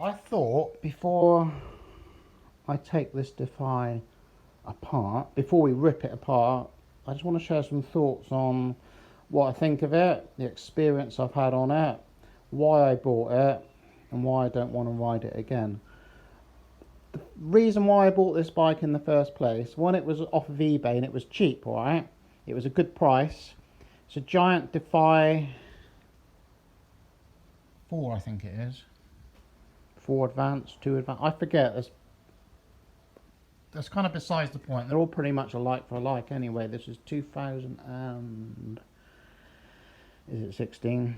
I thought before I take this Defy apart, before we rip it apart, I just want to share some thoughts on what I think of it, the experience I've had on it, why I bought it, and why I don't want to ride it again. The reason why I bought this bike in the first place, one, it was off of eBay and it was cheap, alright? It was a good price. It's a giant Defy 4, I think it is. 4 Advanced, 2 Advanced, I forget. That's kind of besides the point. They're all pretty much alike for alike anyway. This is 2000 and... is it 16?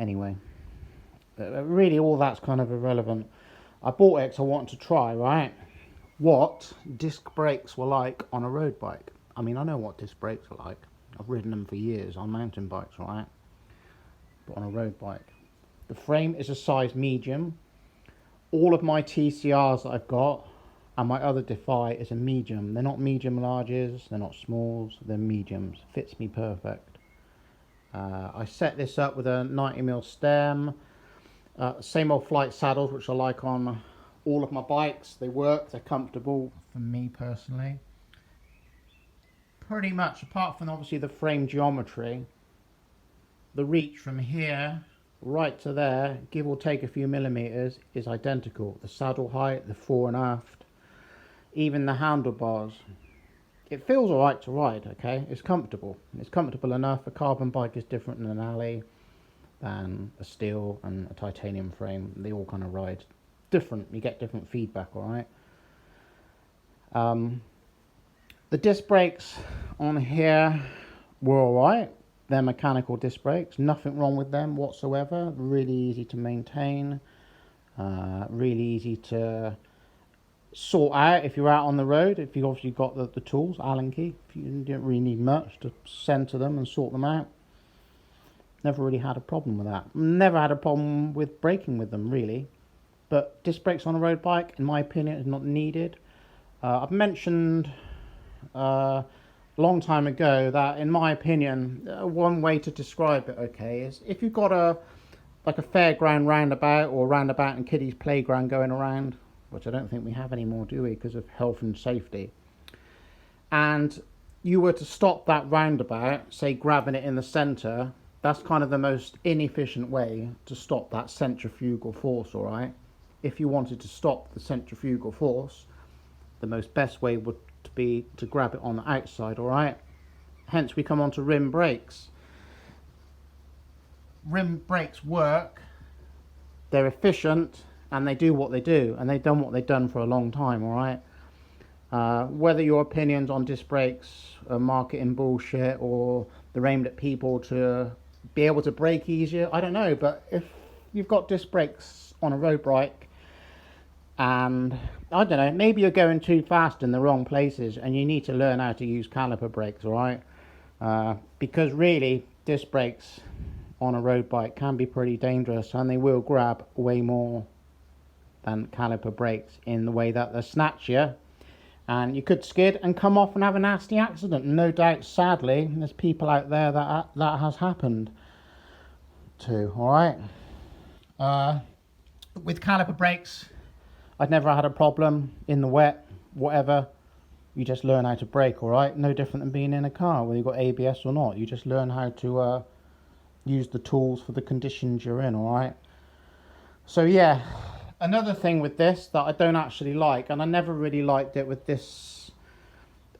Anyway. Really all that's kind of irrelevant. I bought it because I wanted to try, right, what disc brakes were like on a road bike. I mean, I know what disc brakes are like. I've ridden them for years on mountain bikes, right? But on a road bike. The frame is a size medium. All of my TCRs that I've got and my other Defy is a medium. They're not medium larges, they're not smalls, they're mediums. Fits me perfect. I set this up with a 90mm stem. Same old flight saddles, which I like on all of my bikes. They work, they're comfortable for me personally. Pretty much, apart from obviously the frame geometry, the reach from here right to there, give or take a few millimeters, is identical. The saddle height, the fore and aft, even the handlebars. It feels alright to ride, okay? It's comfortable. It's comfortable enough. A carbon bike is different than an alley, than a steel and a titanium frame. They all kind of ride different. You get different feedback, alright? The disc brakes on here were alright. They're mechanical disc brakes. Nothing wrong with them whatsoever. Really easy to maintain. Really easy to sort out if you're out on the road. If you've obviously got the tools, Allen key. If you don't really need much to center them and sort them out. Never really had a problem with that. Never had a problem with braking with them, really. But disc brakes on a road bike, in my opinion, is not needed. I've mentioned a long time ago that, in my opinion, one way to describe it, okay, is if you've got a fairground roundabout or roundabout and kiddies playground going around, which I don't think we have anymore, do we, because of health and safety, and you were to stop that roundabout, say grabbing it in the centre, that's kind of the most inefficient way to stop that centrifugal force, all right? If you wanted to stop the centrifugal force, the most best way would be to grab it on the outside, all right? Hence we come on to rim brakes. Rim brakes work, they're efficient, and they do what they do, and they've done what they've done for a long time, all right? Whether your opinions on disc brakes are marketing bullshit or they're aimed at people to be able to brake easier, I don't know, but if you've got disc brakes on a road bike and I don't know, maybe you're going too fast in the wrong places and you need to learn how to use caliper brakes, all right? Because really disc brakes on a road bike can be pretty dangerous, and they will grab way more than caliper brakes in the way that they snatch you, and you could skid and come off and have a nasty accident. And no doubt, sadly, there's people out there that has happened to, all right? With caliper brakes, I'd never had a problem in the wet, whatever. You just learn how to brake, all right? No different than being in a car, whether you've got ABS or not. You just learn how to use the tools for the conditions you're in, all right? So yeah, another thing with this that I don't actually like, and I never really liked it with this,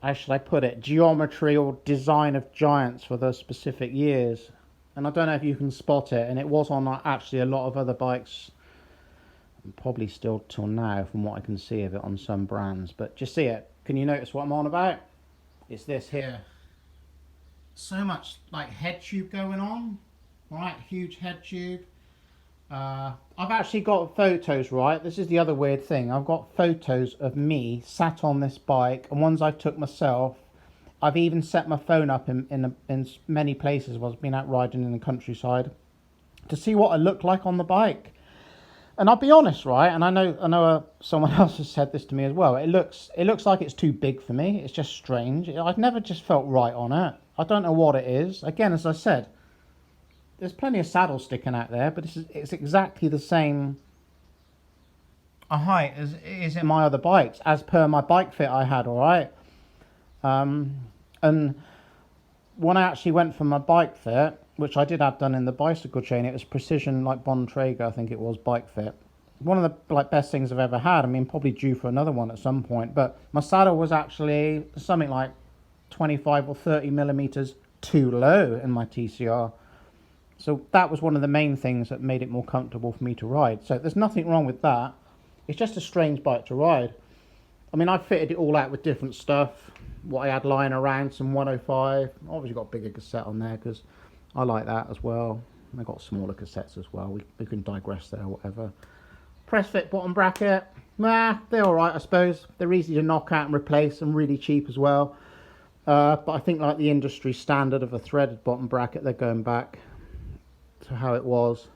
how should I put it, geometry or design of Giants for those specific years. And I don't know if you can spot it, and it was on actually a lot of other bikes, probably still till now from what I can see of it on some brands. But just see it. Can you notice what I'm on about? It's this here. So much like head tube going on, right? Huge head tube. I've actually got photos, right? This is the other weird thing. I've got photos of me sat on this bike, and ones I took myself. I've even set my phone up in many places while I've been out riding in the countryside to see what I look like on the bike. And I'll be honest, right? And I know someone else has said this to me as well. It looks like it's too big for me. It's just strange. I've never just felt right on it. I don't know what it is. Again, as I said, there's plenty of saddles sticking out there, but it's exactly the same a height as it is in my other bikes, as per my bike fit I had, all right? And when I actually went for my bike fit, which I did have done in the bicycle chain, it was precision, like Bontrager, I think it was, bike fit. One of the like best things I've ever had. I mean, probably due for another one at some point. But my saddle was actually something like 25 or 30 millimeters too low in my TCR. So that was one of the main things that made it more comfortable for me to ride. So there's nothing wrong with that. It's just a strange bike to ride. I mean, I fitted it all out with different stuff. What I had lying around, some 105. Obviously got a bigger cassette on there because I like that as well. I got smaller cassettes as well. We can digress there or whatever. Press fit bottom bracket. Nah, they're alright, I suppose. They're easy to knock out and replace and really cheap as well. But I think like the industry standard of a threaded bottom bracket, they're going back to how it was.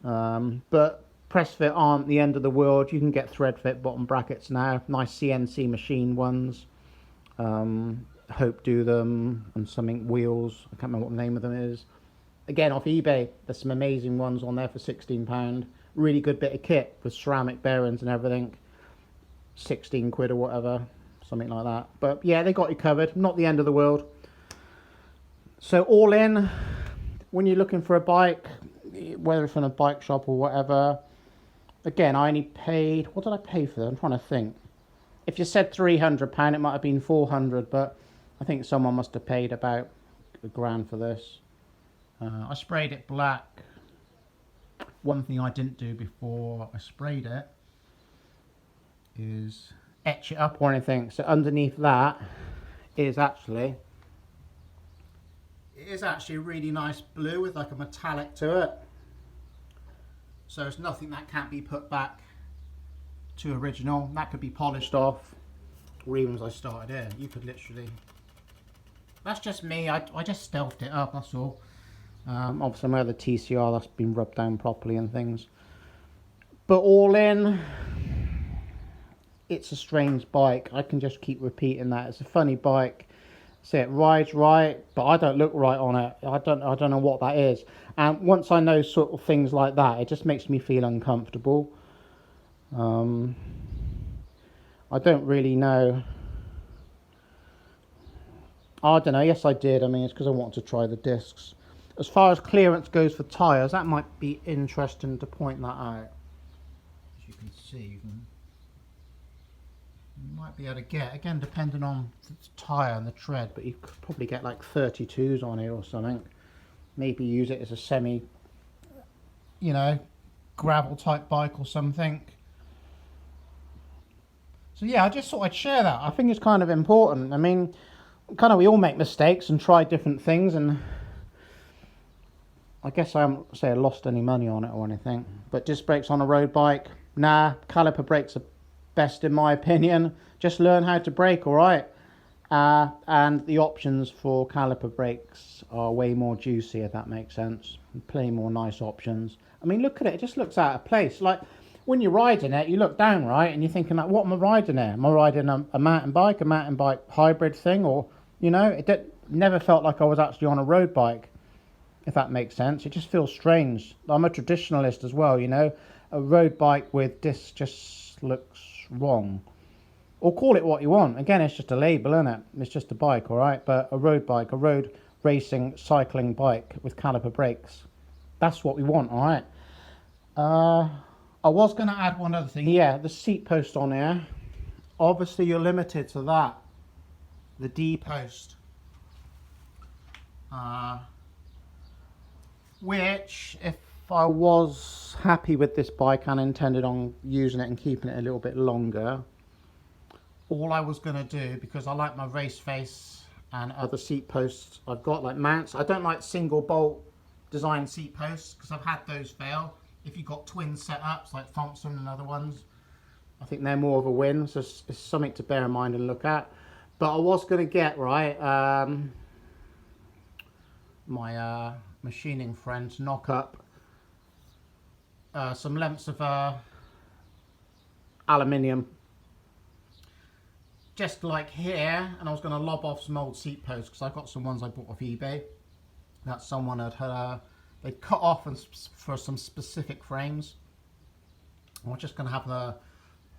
But press fit aren't the end of the world. You can get thread fit bottom brackets now. Nice CNC machine ones. Hope do them, and something wheels. I can't remember what the name of them is. Again, off eBay, there's some amazing ones on there for £16. Really good bit of kit with ceramic bearings and everything. 16 quid or whatever, something like that. But yeah, they got you covered. Not the end of the world. So all in, when you're looking for a bike, whether it's from a bike shop or whatever, again, I only paid, what did I pay for them? I'm trying to think. If you said £300, it might have been 400, but I think someone must have paid about £1,000 for this. I sprayed it black. One thing I didn't do before I sprayed it is etch it up or anything. So underneath that is actually, it is actually a really nice blue with like a metallic to it. So it's nothing that can't be put back to original. That could be polished off, or even as I started here, you could literally, that's just me, I just stealthed it up, that's all. Obviously my other TCR, that's been rubbed down properly and things. But all in, it's a strange bike. I can just keep repeating that. It's a funny bike. So it rides right, but I don't look right on it. I don't know what that is. And once I know sort of things like that, it just makes me feel uncomfortable. I don't really know. I don't know. Yes, I did. I mean, it's because I wanted to try the discs. As far as clearance goes for tyres, that might be interesting to point that out. As you can see, you might be able to get, again, depending on the tyre and the tread, but you could probably get like 32s on here or something. Maybe use it as a semi, you know, gravel type bike or something. So yeah, I just thought I'd share that. I think it's kind of important. I mean, kind of we all make mistakes and try different things, and I guess I haven't say I lost any money on it or anything. But disc brakes on a road bike, nah. Caliper brakes are best in my opinion. Just learn how to brake, all right. And the options for caliper brakes are way more juicy, if that makes sense. Plenty more nice options. I mean, look at it. It just looks out of place. Like when you're riding it, you look down, right, and you're thinking like, what am I riding here? Am I riding a mountain bike hybrid thing, or you know, it never felt like I was actually on a road bike, if that makes sense. It just feels strange. I'm a traditionalist as well, you know. A road bike with discs just looks wrong. Or call it what you want. Again, it's just a label, isn't it? It's just a bike, all right? But a road bike, a road racing, cycling bike with caliper brakes. That's what we want, all right? I was going to add one other thing. Yeah, the seat post on here. Obviously, you're limited to that. The D post. Which, if I was happy with this bike and intended on using it and keeping it a little bit longer, all I was going to do, because I like my race face and other seat posts I've got, like mounts. I don't like single bolt design seat posts because I've had those fail. If you've got twin setups like Thompson and other ones, I think they're more of a win. So it's something to bear in mind and look at. But I was going to get, right, my machining friend to knock up some lengths of aluminium, just like here, and I was going to lob off some old seat posts because I got some ones I bought off eBay that someone had they cut off for some specific frames. I was just going to have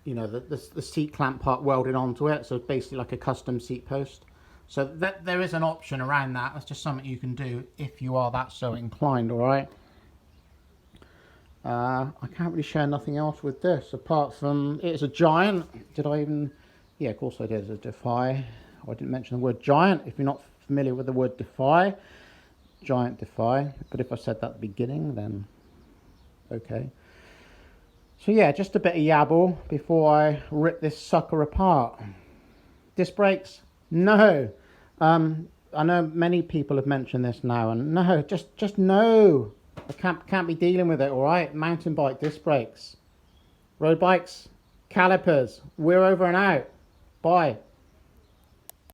you know, the seat clamp part welded onto it, so it's basically like a custom seat post. So that there is an option around that. That's just something you can do if you are that so inclined. All right. I can't really share nothing else with this apart from it's a Giant. Did I even? Yeah, of course I did. It's a Defy. I didn't mention the word Giant. If you're not familiar with the word Defy, Giant Defy. But if I said that at the beginning, then okay. So yeah, just a bit of yabble before I rip this sucker apart. Disc brakes? No. I know many people have mentioned this now, and no, just no. I can't be dealing with it. All right, mountain bike disc brakes, road bikes, calipers. We're over and out. Bye.